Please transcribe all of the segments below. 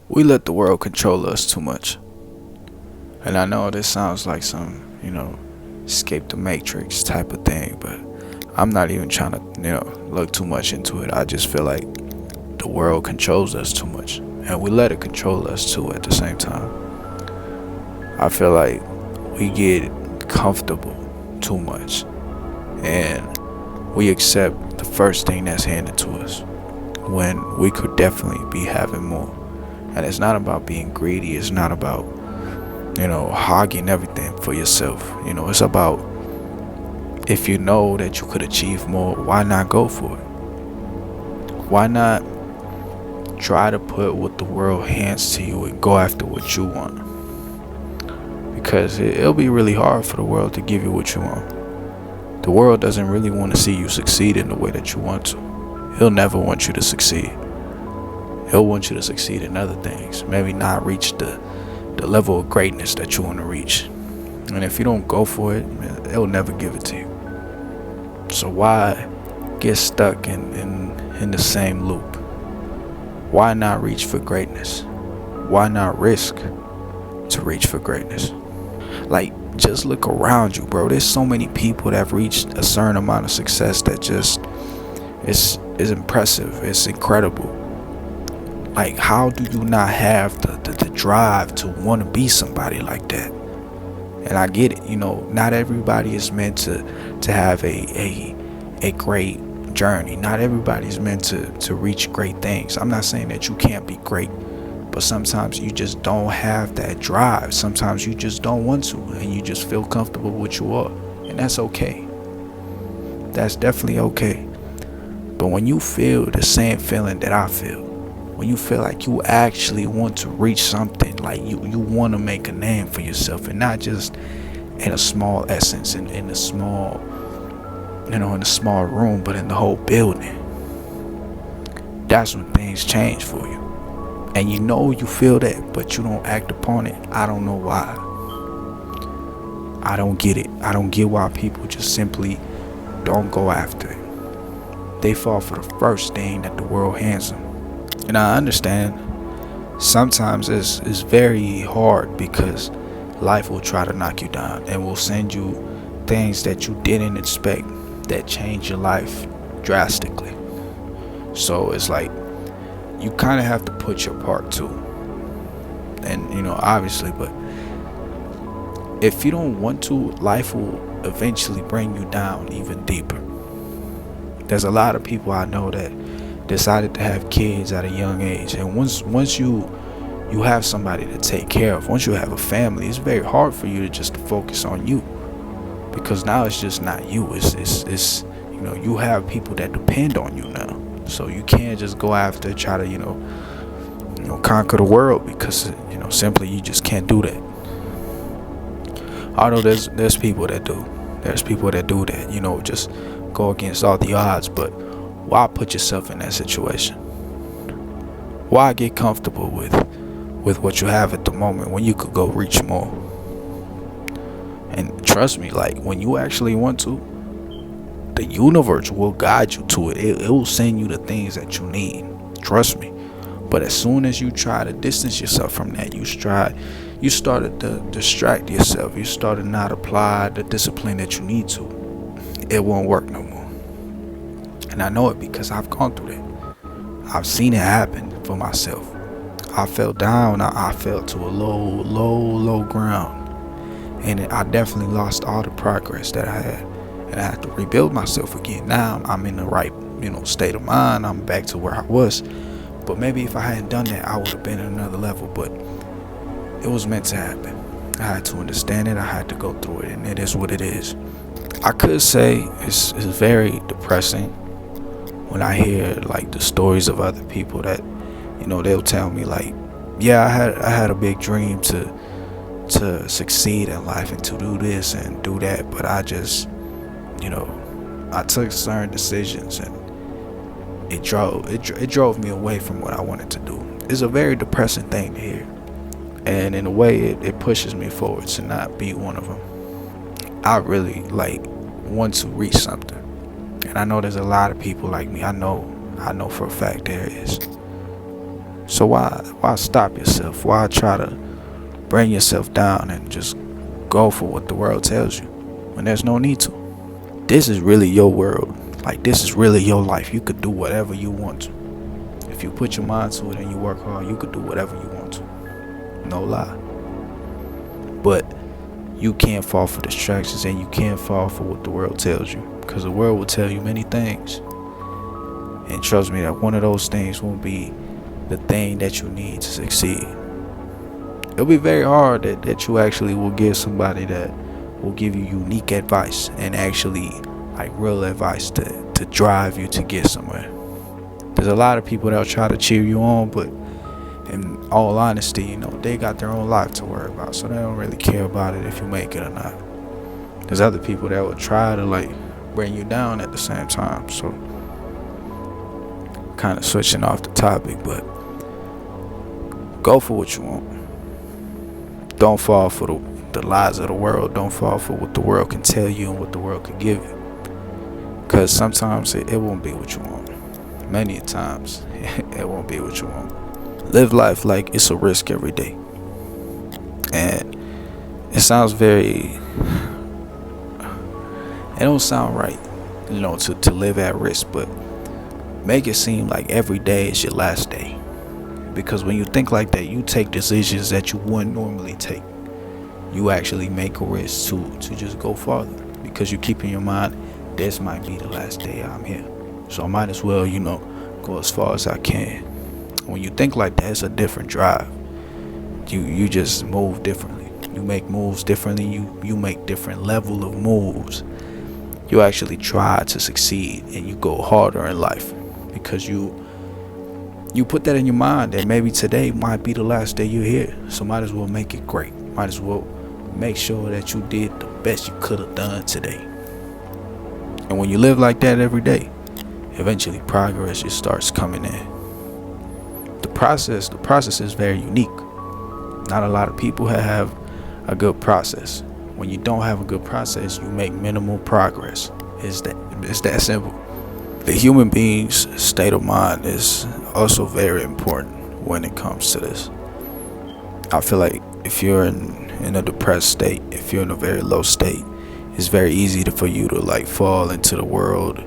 We let the world control us too much. And I know this sounds like some, escape the matrix type of thing, but I'm not even trying to, look too much into it. I just feel like the world controls us too much. And we let it control us too at the same time. I feel like we get comfortable too much. And we accept the first thing that's handed to us when we could definitely be having more. And it's not about being greedy. It's not about, hogging everything for yourself. It's about, if you know that you could achieve more, why not go for it? Why not try to put what the world hands to you and go after what you want? Because it'll be really hard for the world to give you what you want. The world doesn't really want to see you succeed in the way that you want to. He'll never want you to succeed. He'll want you to succeed in other things. Maybe not reach the level of greatness that you want to reach. And if you don't go for it, it'll never give it to you. So why get stuck in the same loop? Why not reach for greatness? Why not risk to reach for greatness? Like, just look around you, bro. There's so many people that have reached a certain amount of success that just is impressive. It's incredible. Like, how do you not have the drive to want to be somebody like that? And I get it, not everybody is meant to have a great journey. Not everybody's meant to reach great things. I'm not saying that you can't be great, but sometimes you just don't have that drive. Sometimes you just don't want to, and you just feel comfortable with what you are. And that's okay. That's definitely okay. But when you feel the same feeling that I feel, when you feel like you actually want to reach something, like you want to make a name for yourself, and not just in a small essence, in a small, in a small room, but in the whole building, that's when things change for you. And you feel that, but you don't act upon it. I don't know why. I don't get it. I don't get why people just simply don't go after it. They fall for the first thing that the world hands them. And I understand sometimes it's very hard because life will try to knock you down and will send you things that you didn't expect that change your life drastically. So it's like you kind of have to put your part too. And obviously, but if you don't want to, life will eventually bring you down even deeper. There's a lot of people I know that decided to have kids at a young age, and once you have somebody to take care of, once you have a family, it's very hard for you to just focus on you, because now it's just not you. It's you have people that depend on you now, so you can't just go after try to conquer the world, because simply you just can't do that. Although there's people that do. There's people that do that, just go against all the odds. But why put yourself in that situation? Why get comfortable with what you have at the moment when you could go reach more? And trust me, like, when you actually want to, the universe will guide you to it. It will send you the things that you need. Trust me. But as soon as you try to distance yourself from that, you started to distract yourself. You started to not apply the discipline that you need to. It won't work no more. And I know it because I've gone through that. I've seen it happen for myself. I fell down. I fell to a low ground. And I definitely lost all the progress that I had. And I had to rebuild myself again. Now I'm in the right, state of mind. I'm back to where I was. But maybe if I hadn't done that, I would have been at another level. But it was meant to happen. I had to understand it. I had to go through it. And it is what it is. I could say it's very depressing when I hear like the stories of other people that, they'll tell me like, yeah, I had a big dream to succeed in life and to do this and do that, but I just, I took certain decisions and it drove me away from what I wanted to do. It's a very depressing thing to hear, and in a way it pushes me forward to not be one of them. I really want to reach something. And I know there's a lot of people like me. I know for a fact there is. So why stop yourself? Why try to bring yourself down and just go for what the world tells you when there's no need to? This is really your world. Like, this is really your life. You could do whatever you want to. If you put your mind to it and you work hard, you could do whatever you want to. No lie. But you can't fall for distractions, and you can't fall for what the world tells you, because the world will tell you many things. And trust me, that one of those things won't be the thing that you need to succeed. It'll be very hard that you actually will give somebody that will give you unique advice, and actually like real advice to drive you to get somewhere. There's a lot of people that'll try to cheer you on, but in all honesty, they got their own life to worry about, so they don't really care about it if you make it or not. There's other people that will try to like bring you down at the same time. So kind of switching off the topic, but go for what you want. Don't fall for the lies of the world. Don't fall for what the world can tell you and what the world can give you, because sometimes it won't be what you want. Many times it won't be what you want. Live life like it's a risk every day. And it sounds very, it don't sound right, to live at risk, but make it seem like every day is your last day. Because when you think like that, you take decisions that you wouldn't normally take. You actually make a risk to just go farther, because you keep in your mind, this might be the last day I'm here, so I might as well, go as far as I can. When you think like that, it's a different drive. You just move differently. You make moves differently. You make different level of moves. You actually try to succeed, and you go harder in life, because you put that in your mind that maybe today might be the last day you're here. So might as well make it great. Might as well make sure that you did the best you could have done today. And when you live like that every day, eventually progress just starts coming in. The process is very unique. Not a lot of people have a good process. When you don't have a good process, you make minimal progress. It's that simple. The human being's state of mind is also very important when it comes to this. I feel like if you're in a depressed state, if you're in a very low state, it's very easy for you to like fall into the world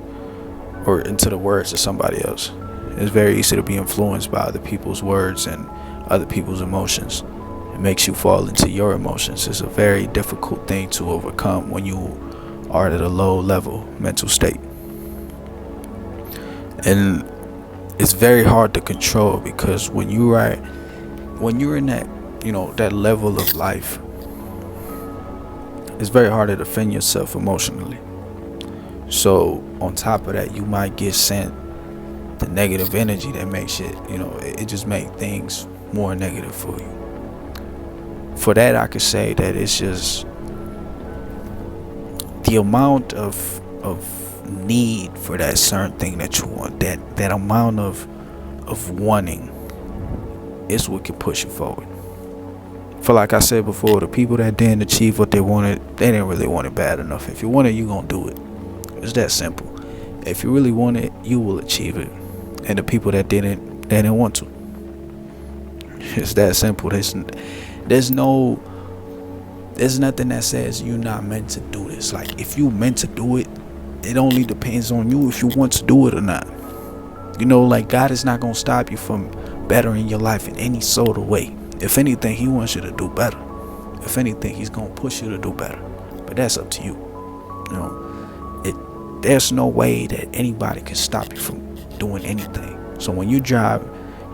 or into the words of somebody else. It's very easy to be influenced by other people's words and other people's emotions. It makes you fall into your emotions. It's a very difficult thing to overcome when you are at a low level mental state. And it's very hard to control, because when you're in that, that level of life, it's very hard to defend yourself emotionally. So on top of that, you might get sent the negative energy that makes it just make things more negative for you. For that, I could say that it's just the amount of need for that certain thing that you want, that amount of wanting is what can push you forward. For like I said before, the people that didn't achieve what they wanted, they didn't really want it bad enough. If you want it, you're gonna do it. It's that simple. If you really want it, you will achieve it. And the people that didn't, they didn't want to. It's that simple. There's nothing that says you're not meant to do this. Like, if you meant to do it, it only depends on you if you want to do it or not. Like, God is not gonna stop you from bettering your life in any sort of way. If anything, he wants you to do better. If anything, he's gonna push you to do better. But that's up to you. There's no way that anybody can stop you from doing anything. So when you drive,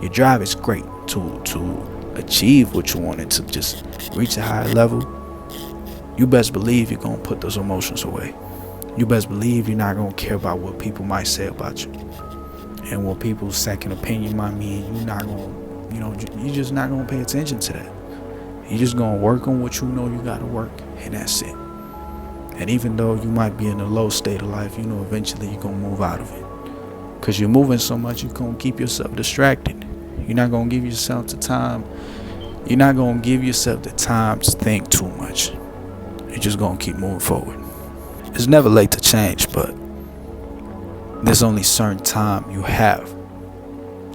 your drive is great to achieve what you wanted, to just reach a higher level. You best believe you're gonna put those emotions away. You best believe you're not gonna care about what people might say about you, and what people's second opinion might mean. You're not gonna, you're just not gonna pay attention to that. You're just gonna work on what you know you gotta work, and that's it. And even though you might be in a low state of life, eventually you're gonna move out of it, because you're moving so much, you're gonna keep yourself distracted. You're not gonna give yourself the time. You're not gonna give yourself the time to think too much. You're just gonna keep moving forward. It's never late to change, but there's only certain time you have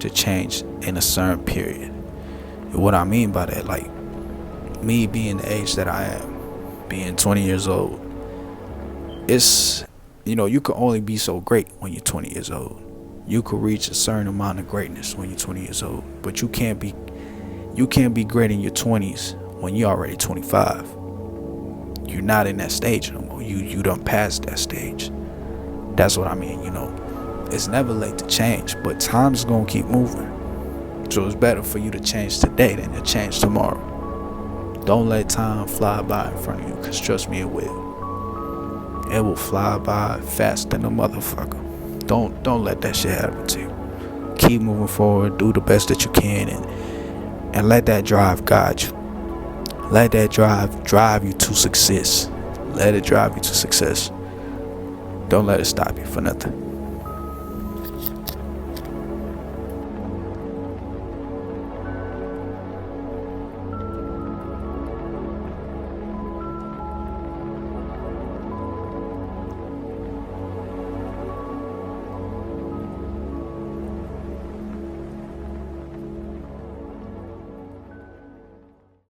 to change in a certain period. And what I mean by that, like me being the age that I am, being 20 years old, it's, you can only be so great when you're 20 years old. You could reach a certain amount of greatness when you're 20 years old, but you can't be great in your 20s when you're already 25. You're not in that stage no more. You done passed that stage. That's what I mean. It's never late to change, but time's gonna keep moving. So it's better for you to change today than to change tomorrow. Don't let time fly by in front of you, because trust me, it will. It will fly by fast than a motherfucker. Don't let that shit happen to you. Keep moving forward. Do the best that you can, and let that drive guide you. Let that drive you to success. Let it drive you to success. Don't let it stop you for nothing.